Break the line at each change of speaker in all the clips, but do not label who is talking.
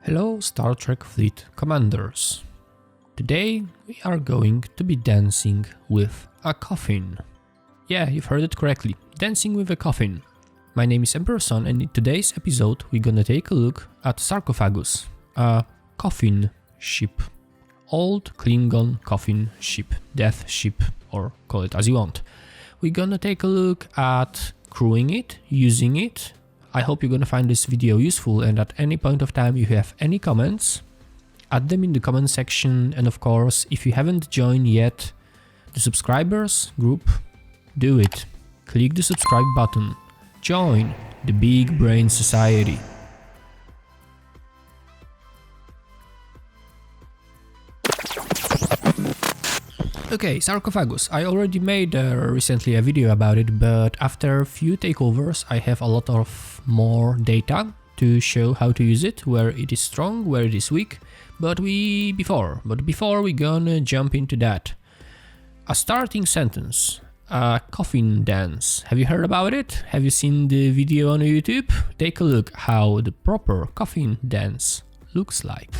Hello Star Trek Fleet Commanders. Today we are going to be dancing with a coffin. Yeah, you've heard it correctly, dancing with a coffin. My name is Emperor Son, and in today's episode we're gonna take a look at Sarcophagus, a coffin ship. Old Klingon coffin ship, death ship, or call it as you want. We're gonna take a look at crewing it, using it. I hope you're gonna find this video useful, and at any point of time you have any comments, add them in the comment section. And of course, if you haven't joined yet the subscribers group, do it. Click the subscribe button. Join the Big Brain Society. Okay, Sarcophagus. I already made recently a video about it, but after a few takeovers I have a lot of more data to show how to use it, where it is strong, where it is weak, but before we gonna jump into that. A starting sentence, a Coffin Dance. Have you heard about it? Have you seen the video on YouTube? Take a look how the proper Coffin Dance looks like.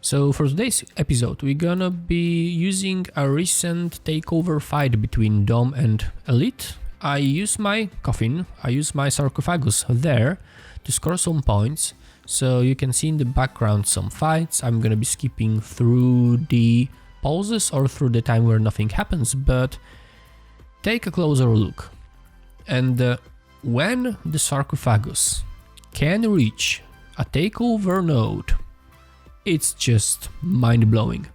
So for today's episode, we're gonna be using a recent takeover fight between Dom and Elite. I use my coffin, I use my Sarcophagus there to score some points. So you can see in the background some fights. I'm gonna be skipping through the pauses or through the time where nothing happens, but take a closer look. And when the Sarcophagus can reach a takeover node, it's just mind-blowing.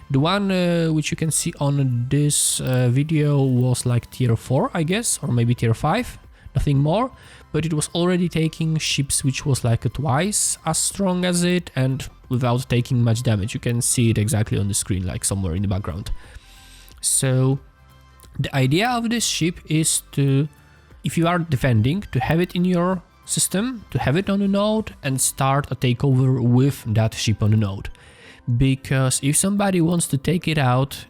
The one which you can see on this video was like tier 4, I guess, or maybe tier 5, nothing more, but it was already taking ships which was like twice as strong as it and without taking much damage. You can see it exactly on the screen, like somewhere in the background. So the idea of this ship is to, if you are defending, to have it in your system, to have it on a node and start a takeover with that ship on the node. Because if somebody wants to take it out,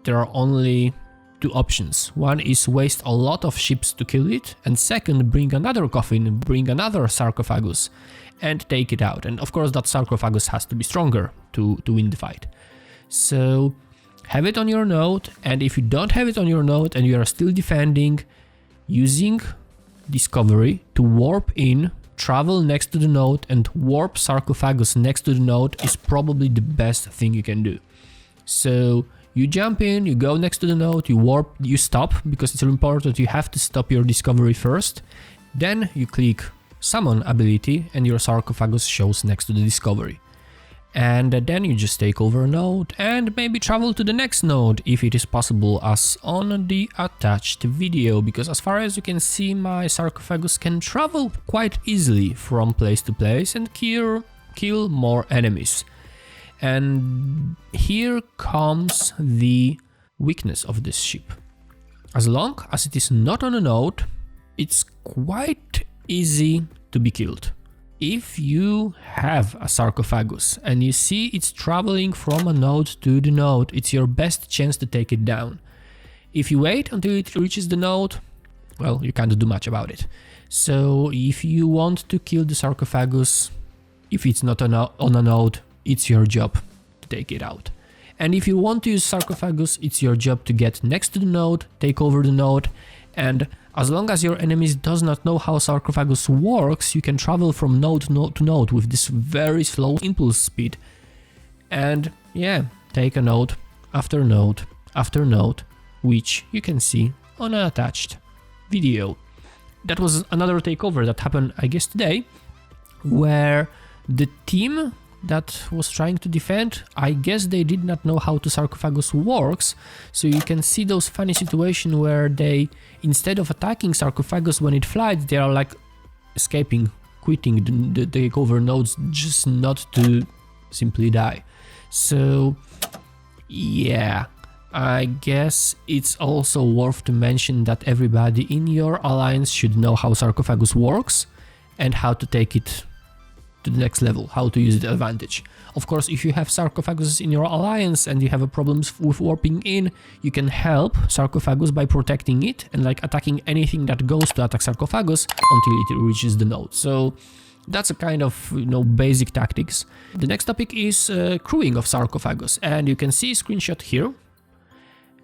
there are only two options. One is waste a lot of ships to kill it, and second, bring another coffin, bring another Sarcophagus and take it out. And of course that Sarcophagus has to be stronger to win the fight. So have it on your node, and if you don't have it on your node and you are still defending, using Discovery to warp in, travel next to the node and warp Sarcophagus next to the node is probably the best thing you can do. So you jump in, you go next to the node, you warp, you stop, because it's important, you have to stop your Discovery first. Then you click Summon ability and your Sarcophagus shows next to the Discovery. And then you just take over a node and maybe travel to the next node if it is possible, as on the attached video, because as far as you can see, my Sarcophagus can travel quite easily from place to place and kill more enemies. And here comes the weakness of this ship. As long as it is not on a node, it's quite easy to be killed. If you have a Sarcophagus and you see it's traveling from a node to the node, it's your best chance to take it down. If you wait until it reaches the node, well, you can't do much about it. So if you want to kill the Sarcophagus, if it's not on a node, it's your job to take it out. And if you want to use Sarcophagus, it's your job to get next to the node, take over the node, and as long as your enemies does not know how Sarcophagus works, you can travel from node to node with this very slow impulse speed. And yeah, take a node after node after node, which you can see on an attached video. That was another takeover that happened, I guess, today, where the team that was trying to defend, I guess they did not know how the Sarcophagus works, so you can see those funny situations where they, instead of attacking Sarcophagus when it flies, they are like escaping, quitting the takeover nodes just not to simply die. So yeah, I guess it's also worth to mention that everybody in your alliance should know how Sarcophagus works and how to take it to the next level, how to use it to advantage. Of course, if you have Sarcophagus in your alliance and you have a problems with warping in, you can help Sarcophagus by protecting it and like attacking anything that goes to attack Sarcophagus until it reaches the node. So that's a kind of, you know, basic tactics. The next topic is crewing of Sarcophagus, and you can see a screenshot here.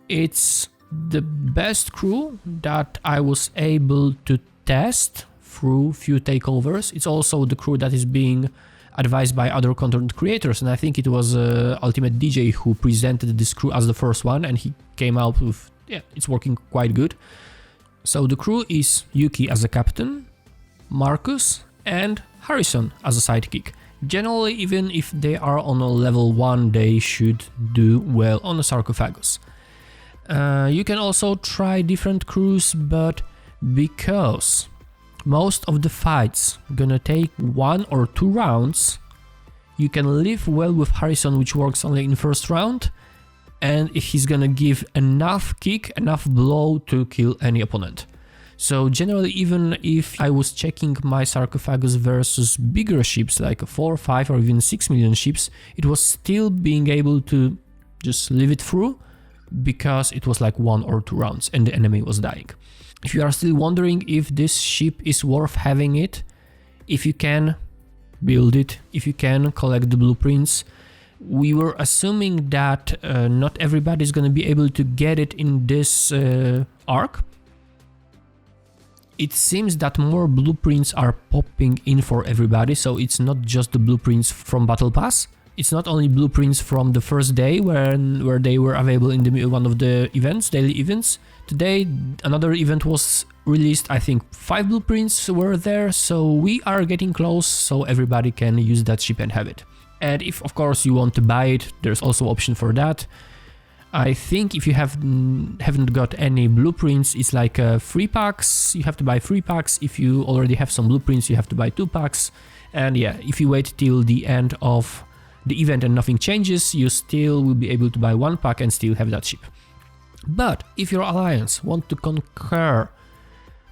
It's the best crew that I was able to test through few takeovers. It's also the crew that is being advised by other content creators, and I think it was Ultimate DJ who presented this crew as the first one, and he came out with, yeah, it's working quite good. So the crew is Yuki as a captain, Marcus and Harrison as a sidekick. Generally, even if they are on a level 1, they should do well on a Sarcophagus. You can also try different crews, but because most of the fights gonna take 1 or 2 rounds, you can live well with Harrison, which works only in first round, and he's gonna give enough kick, enough blow to kill any opponent. So generally, even if I was checking my Sarcophagus versus bigger ships like 4, 5 or even 6 million ships, it was still being able to just live it through because it was like 1 or 2 rounds and the enemy was dying. If you are still wondering if this ship is worth having it, if you can build it, if you can collect the blueprints, we were assuming that not everybody is going to be able to get it in this arc. It seems that more blueprints are popping in for everybody, so it's not just the blueprints from Battle Pass. It's not only blueprints from the first day where they were available in one of the events, daily events. Today another event was released, I think 5 blueprints were there, so we are getting close, so everybody can use that ship and have it. And if of course you want to buy it, there's also option for that. I think if you haven't got any blueprints, it's like 3 packs, you have to buy 3 packs. If you already have some blueprints, you have to buy 2 packs. And yeah, if you wait till the end of the event and nothing changes, you still will be able to buy 1 pack and still have that ship. But if your alliance want to conquer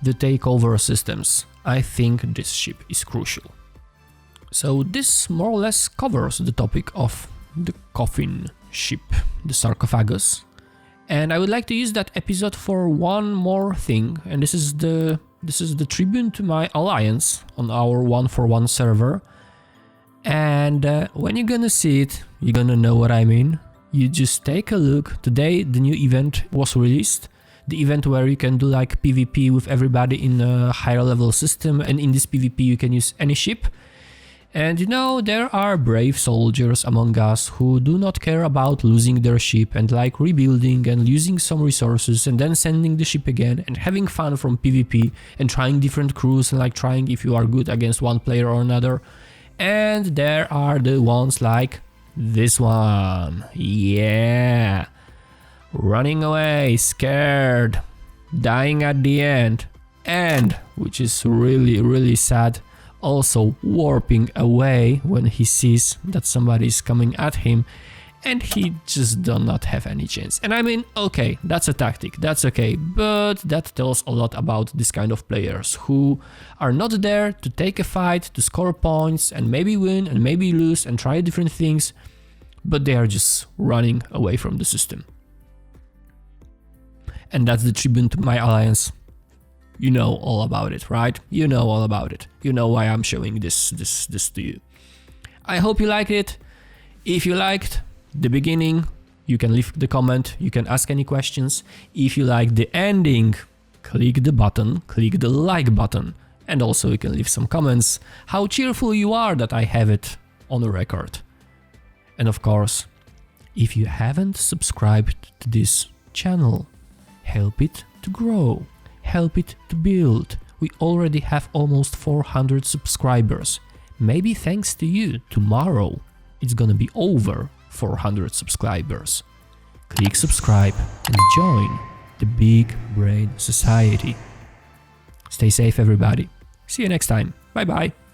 the takeover systems, I think this ship is crucial. So this more or less covers the topic of the Coffin ship, the Sarcophagus. And I would like to use that episode for one more thing, and this is the tribune to my alliance on our 1-for-1 server. And when you're gonna see it, you're gonna know what I mean. You just take a look. Today the new event was released, the event where you can do like PvP with everybody in a higher level system, and in this PvP you can use any ship. And you know, there are brave soldiers among us who do not care about losing their ship and like rebuilding and using some resources and then sending the ship again and having fun from PvP and trying different crews and like trying if you are good against one player or another. And there are the ones like this one, yeah, running away, scared, dying at the end, and, which is really sad, also warping away when he sees that somebody is coming at him and he just does not have any chance. And I mean, okay, that's a tactic, that's okay, but that tells a lot about this kind of players who are not there to take a fight, to score points and maybe win and maybe lose and try different things, but they are just running away from the system. And that's the tribune to my alliance. You know all about it, right? You know all about it. You know why I'm showing this to you. I hope you liked it. If you liked the beginning, you can leave the comment, you can ask any questions. If you like the ending, click the button, click the like button, and also you can leave some comments how cheerful you are that I have it on the record. And of course, if you haven't subscribed to this channel, help it to grow. Help it to build. We already have almost 400 subscribers. Maybe thanks to you, tomorrow it's gonna be over 400 subscribers. Click subscribe and join the Big Brain Society. Stay safe, everybody. See you next time. Bye bye.